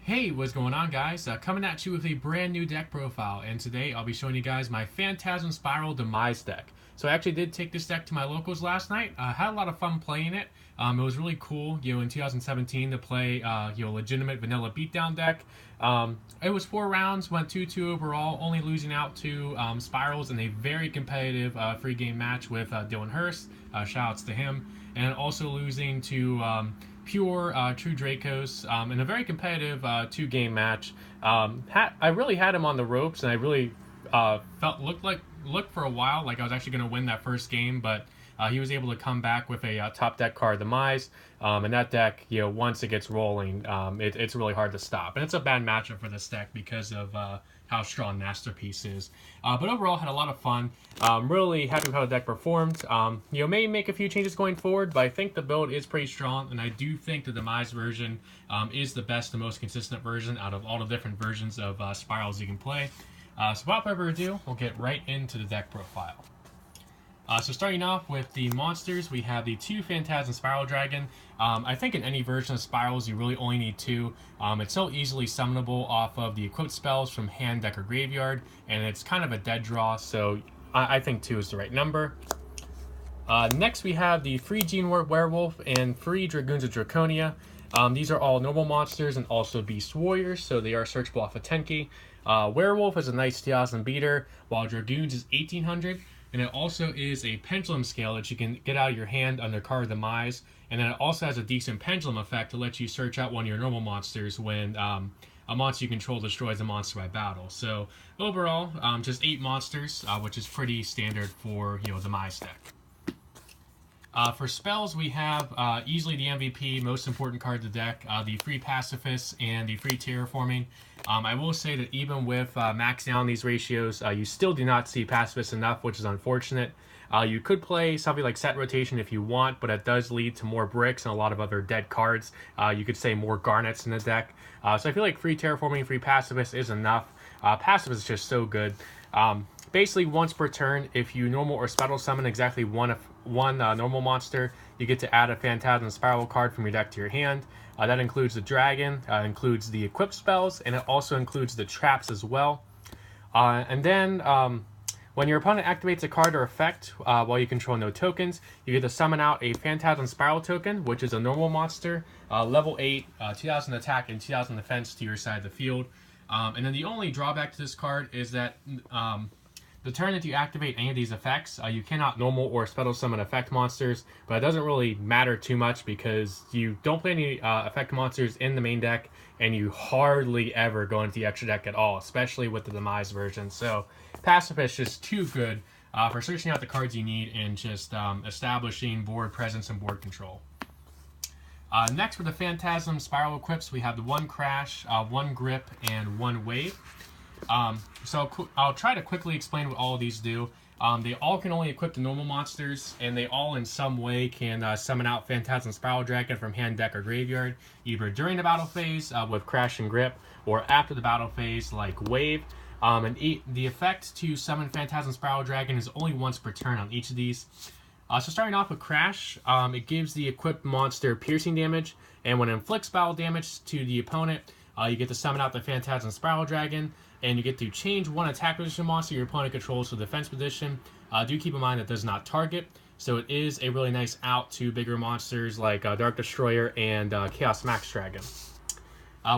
Hey, what's going on, guys? Coming at you with a brand new deck profile, and today I'll be showing you guys my Phantasm Spiral Demise deck. So I actually did take this deck to my locals last night. Had a lot of fun playing it. It was really cool, in 2017 to play, legitimate vanilla beatdown deck. It was 4 rounds, went 2-2 overall, only losing out to Spirals in a very competitive free game match with Dylan Hurst. Shoutouts to him, and also losing to pure True Dracos in a very competitive 2-game match. I really had him on the ropes, and I really looked for a while like I was actually going to win that first game, but he was able to come back with a top deck card Demise, and that deck, once it gets rolling, it's really hard to stop, and it's a bad matchup for this deck because of how strong Masterpiece is. But overall, had a lot of fun. Really happy with how the deck performed. May make a few changes going forward, but I think the build is pretty strong, and I do think the Demise version is the best and most consistent version out of all the different versions of Spirals you can play. So without further ado, we'll get right into the deck profile. So starting off with the monsters, we have the 2 Phantasm Spiral Dragon. I think in any version of Spirals, you really only need 2. It's so easily summonable off of the equipped spells from hand, deck, or graveyard, and it's kind of a dead draw, so I think 2 is the right number. Next, we have the free Gene-Warped Warwolf and free Dragoons of Draconia. These are all normal monsters and also Beast Warriors, so they are searchable off of Tenki. Werewolf is a nice 2,000 beater, while Dragoons is 1,800. And it also is a pendulum scale that you can get out of your hand under Card of Demise. And then it also has a decent pendulum effect to let you search out one of your normal monsters when a monster you control destroys a monster by battle. So overall, just 8 monsters, which is pretty standard for the Demise deck. For spells, we have easily the MVP, most important card of the deck, the free Pacifis and the free Terraforming. I will say that even with maxing out these ratios, you still do not see Pacifis enough, which is unfortunate. You could play something like Set Rotation if you want, but it does lead to more bricks and a lot of other dead cards. You could say more garnets in the deck. So I feel like free Terraforming, free Pacifis is enough. Pacifis is just so good. Basically, once per turn, if you normal or special summon exactly one normal monster, you get to add a Phantasm Spiral card from your deck to your hand. That includes the dragon, includes the equipped spells, and it also includes the traps as well. And then, when your opponent activates a card or effect while you control no tokens, you get to summon out a Phantasm Spiral token, which is a normal monster, level 8, 2,000 attack and 2,000 defense to your side of the field. And then the only drawback to this card is that the turn that you activate any of these effects, you cannot normal or special summon effect monsters, but it doesn't really matter too much because you don't play any effect monsters in the main deck, and you hardly ever go into the extra deck at all, especially with the Demise version. So Pacifist is just too good for searching out the cards you need and just establishing board presence and board control. Next, for the Phantasm Spiral equips, we have the 1 Crash, 1 Grip, and 1 Wave. So I'll try to quickly explain what all of these do. They all can only equip the normal monsters, and they all in some way can summon out Phantasm Spiral Dragon from hand, deck, or graveyard, either during the battle phase with Crash and Grip, or after the battle phase like Wave. And the effect to summon Phantasm Spiral Dragon is only once per turn on each of these. So starting off with Crash, it gives the equipped monster piercing damage, and when it inflicts battle damage to the opponent, you get to summon out the Phantasm Spiral Dragon, and you get to change one attack position monster your opponent controls to defense position. Do keep in mind that does not target, so it is a really nice out to bigger monsters like Dark Destroyer and Chaos Max Dragon.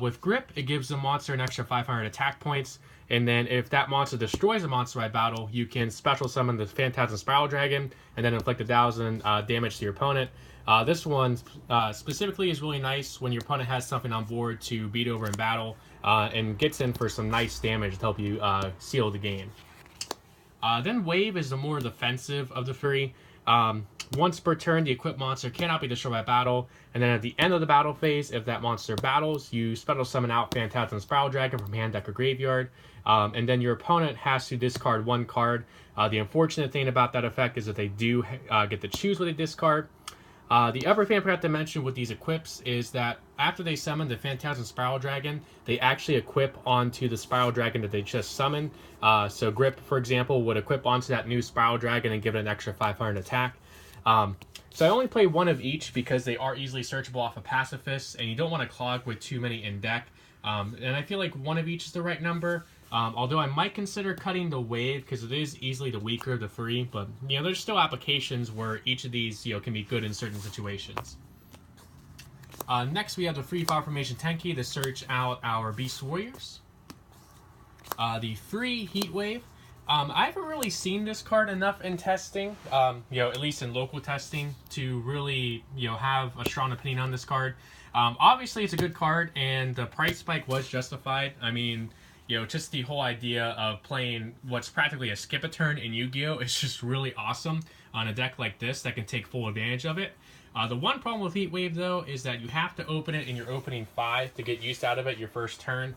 With Grip, it gives the monster an extra 500 attack points, and then if that monster destroys a monster by battle, you can special summon the Phantasm Spiral Dragon and then inflict 1,000 damage to your opponent. This one specifically is really nice when your opponent has something on board to beat over in battle and gets in for some nice damage to help you seal the game. Then Wave is the more defensive of the three. Once per turn, the equipped monster cannot be destroyed by battle, and then at the end of the battle phase, if that monster battles, you special summon out Phantasm Spiral Dragon from hand, deck, or graveyard, and then your opponent has to discard 1 card. The unfortunate thing about that effect is that they do get to choose what they discard. The other thing I forgot to mention with these equips is that after they summon the Phantasm Spiral Dragon, they actually equip onto the Spiral Dragon that they just summoned. So Grip, for example, would equip onto that new Spiral Dragon and give it an extra 500 attack. So I only play one of each because they are easily searchable off of Pacifis, and you don't want to clog with too many in deck. And I feel like one of each is the right number. Although I might consider cutting the wave because it is easily the weaker of the three, but there's still applications where each of these can be good in certain situations. Next we have the free fire formation Tenki to search out our Beast Warriors. The free Heat Wave. I haven't really seen this card enough in testing, at least in local testing, to really have a strong opinion on this card. Obviously it's a good card and the price spike was justified. I mean, just the whole idea of playing what's practically a skip a turn in Yu-Gi-Oh! Is just really awesome on a deck like this that can take full advantage of it. The one problem with Heat Wave, though, is that you have to open it in your opening 5 to get use out of it your first turn.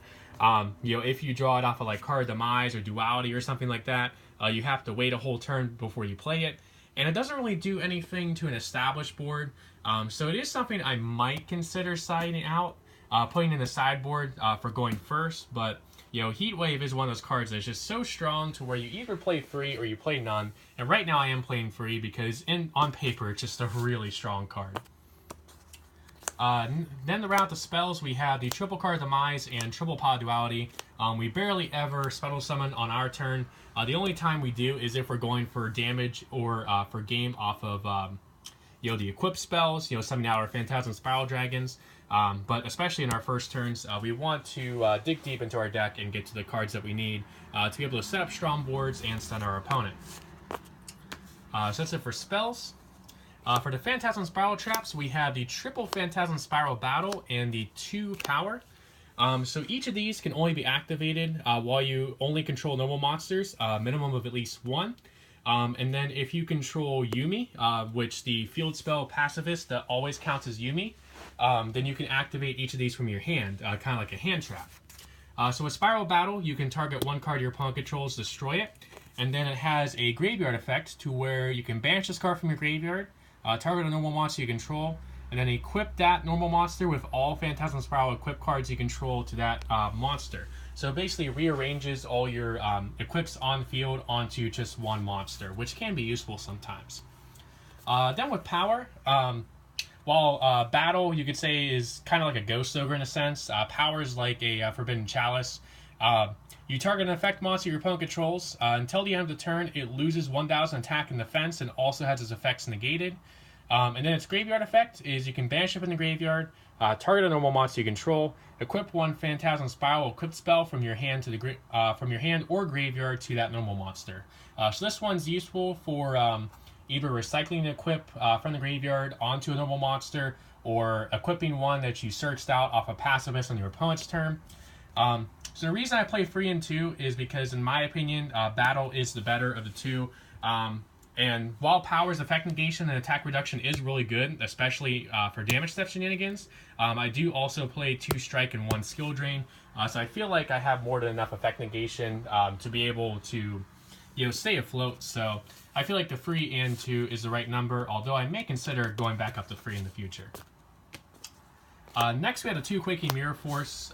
If you draw it off of like Card of Demise or Duality or something like that, you have to wait a whole turn before you play it. And it doesn't really do anything to an established board. So it is something I might consider siding out, putting in the sideboard for going first, but Heat Wave is one of those cards that's just so strong to where you either play free or you play none. And right now I am playing free because on paper it's just a really strong card. Then to round out the spells, we have the triple Card of Demise and triple Pot of Duality. We barely ever special summon on our turn. The only time we do is if we're going for damage or for game off of the equipped spells, summoning out our Phantasm Spiral Dragons. But especially in our first turns, we want to dig deep into our deck and get to the cards that we need to be able to set up strong boards and stun our opponent. So that's it for spells. For the Phantasm Spiral Traps, we have the triple Phantasm Spiral Battle and the 2 Power. So each of these can only be activated while you only control normal monsters, minimum of at least 1. And then if you control Yumi, which the field spell Pacifis that always counts as Yumi, then you can activate each of these from your hand, kind of like a hand trap. So with Spiral Battle, you can target one card your opponent controls, destroy it, and then it has a graveyard effect to where you can banish this card from your graveyard, target a normal monster you control, and then equip that normal monster with all Phantasm Spiral equipped cards you control to that monster. So it basically rearranges all your equips on the field onto just one monster, which can be useful sometimes. Then with Power, while Battle, you could say, is kind of like a Ghost Ogre in a sense, Power is like a Forbidden Chalice. You target an effect monster your opponent controls. Until the end of the turn, it loses 1,000 attack and defense and also has its effects negated. And then its graveyard effect is you can banish it from the graveyard, target a normal monster you control, equip one Phantasm Spiral equipped spell from your hand to the from your hand or graveyard to that normal monster. So this one's useful for either recycling an equip from the graveyard onto a normal monster or equipping one that you searched out off a Pacifist on your opponent's turn. So the reason I play 3 and 2 is because, in my opinion, Battle is the better of the two. And while Power's effect negation and attack reduction is really good, especially for damage step shenanigans, I do also play 2 strike and 1 skill drain. So I feel like I have more than enough effect negation to be able to stay afloat. So I feel like the 3 and 2 is the right number, although I may consider going back up to 3 in the future. Next we have the 2 Quaking Mirror Force.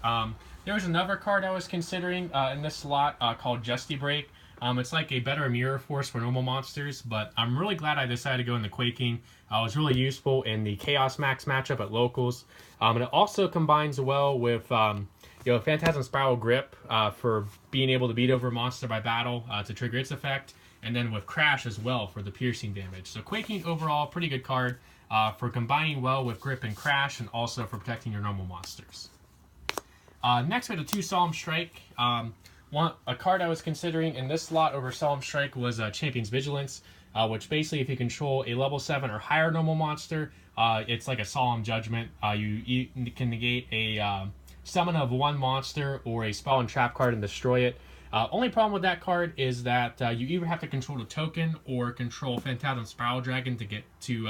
There was another card I was considering in this slot called Justy Break. It's like a better Mirror Force for normal monsters, but I'm really glad I decided to go in the Quaking. It was really useful in the Chaos Max matchup at locals. And it also combines well with Phantasm Spiral Grip for being able to beat over a monster by battle to trigger its effect, and then with Crash as well for the piercing damage. So Quaking overall, pretty good card for combining well with Grip and Crash, and also for protecting your normal monsters. Next we have the 2 Solemn Strike. A card I was considering in this slot over Solemn Strike was Champion's Vigilance, which basically if you control a level 7 or higher normal monster, it's like a Solemn Judgment. You can negate a summon of 1 monster or a spell and trap card and destroy it. Only problem with that card is that you either have to control the token or control Phantasm Spiral Dragon to get to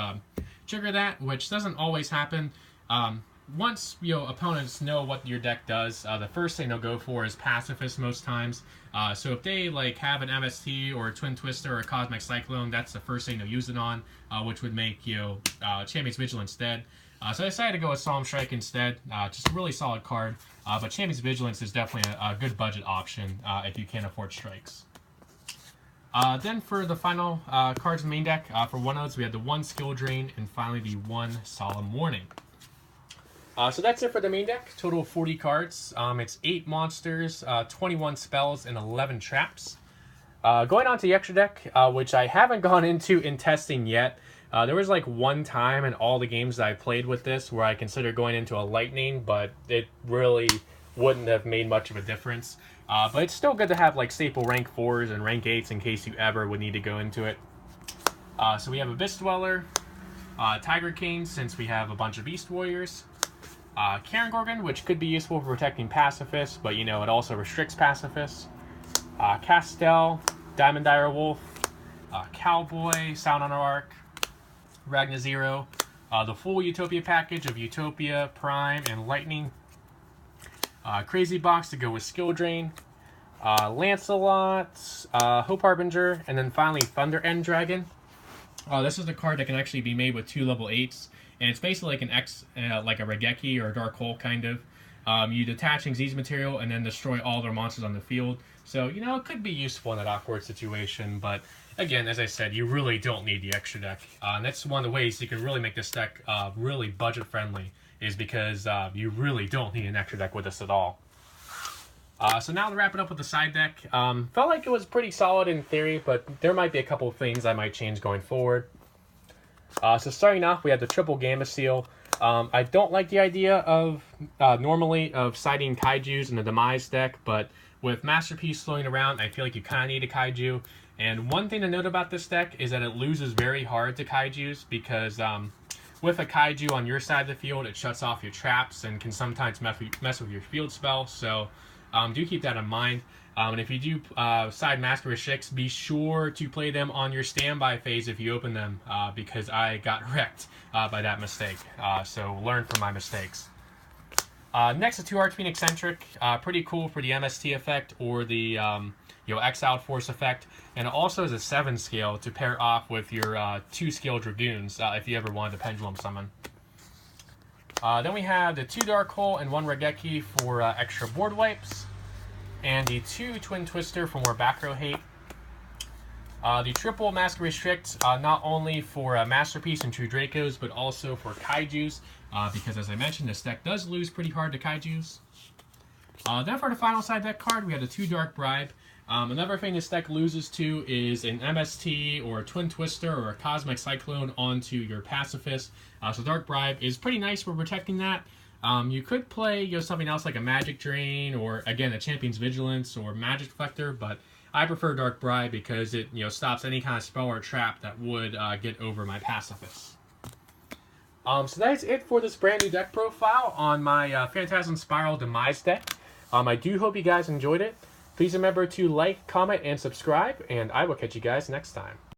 trigger that, which doesn't always happen. Once opponents know what your deck does, the first thing they'll go for is Pacifist most times. So if they have an MST or a Twin Twister or a Cosmic Cyclone, that's the first thing they'll use it on, which would make Champion's Vigilance dead. So I decided to go with Solemn Strike instead. Just a really solid card, but Champion's Vigilance is definitely a good budget option if you can't afford strikes. Then for the final cards in the main deck, for 1-0s, we had the 1 Skill Drain, and finally the 1 Solemn Warning. So that's it for the main deck. Total of 40 cards. It's 8 monsters, 21 spells, and 11 traps. Going on to the extra deck, which I haven't gone into in testing yet. There was like one time in all the games that I played with this where I considered going into a lightning, but it really wouldn't have made much of a difference. But it's still good to have like staple rank 4s and rank 8s in case you ever would need to go into it. So we have Abyss Dweller, Tiger King, since we have a bunch of Beast Warriors, Karen Gorgon, which could be useful for protecting Pacifis, but you know, it also restricts Pacifis, Castel, Diamond Dire Wolf, Cowboy, Sound on Arc, Ragna Zero, the full Utopia package of Utopia, Prime, and Lightning, Crazy Box to go with Skill Drain, Lancelot, Hope Harbinger, and then finally Thunder End Dragon. This is the card that can actually be made with 2 level 8s, and it's basically like an like a Raigeki or a Dark Hole kind of. You detach Xyz material and then destroy all their monsters on the field. So, you know, it could be useful in that awkward situation, but again, as I said, you really don't need the extra deck. And that's one of the ways you can really make this deck really budget-friendly, is because you really don't need an extra deck with this at all. So now to wrap it up with the side deck, felt like it was pretty solid in theory, but there might be a couple of things I might change going forward. So starting off, we have the triple Gameciel. I don't like the idea of normally of siding Kaijus in the Demise deck, but with Masterpiece floating around, I feel like you kind of need a Kaiju. And one thing to note about this deck is that it loses very hard to Kaijus because with a Kaiju on your side of the field, it shuts off your traps and can sometimes mess with your field spell. So do keep that in mind. And if you do side Master Restricts, be sure to play them on your standby phase if you open them, because I got wrecked by that mistake. So learn from my mistakes. Next, the 2 Archfiend Eccentrik, pretty cool for the MST effect or the Exiled Force effect, and it also has a 7 scale to pair off with your 2 scale Dragoons if you ever wanted to Pendulum Summon. Then we have the 2 Dark Hole and 1 Raigeki for extra board wipes, and the 2 Twin Twister for more back row hate. The triple Master Restrict, not only for Masterpiece and 2 Dracos, but also for Kaijus, because as I mentioned, this deck does lose pretty hard to Kaijus. Then for the final side deck card, we have the 2 Dark Bribe. Another thing this deck loses to is an MST or a Twin Twister or a Cosmic Cyclone onto your Pacifist. So Dark Bribe is pretty nice for protecting that. You could play something else like a Magic Drain or, again, a Champion's Vigilance or Magic Reflector, but I prefer Dark Bribe because it stops any kind of spell or trap that would get over my Pacifist. So that's it for this brand new deck profile on my Phantasm Spiral Demise deck. I do hope you guys enjoyed it. Please remember to like, comment, and subscribe, and I will catch you guys next time.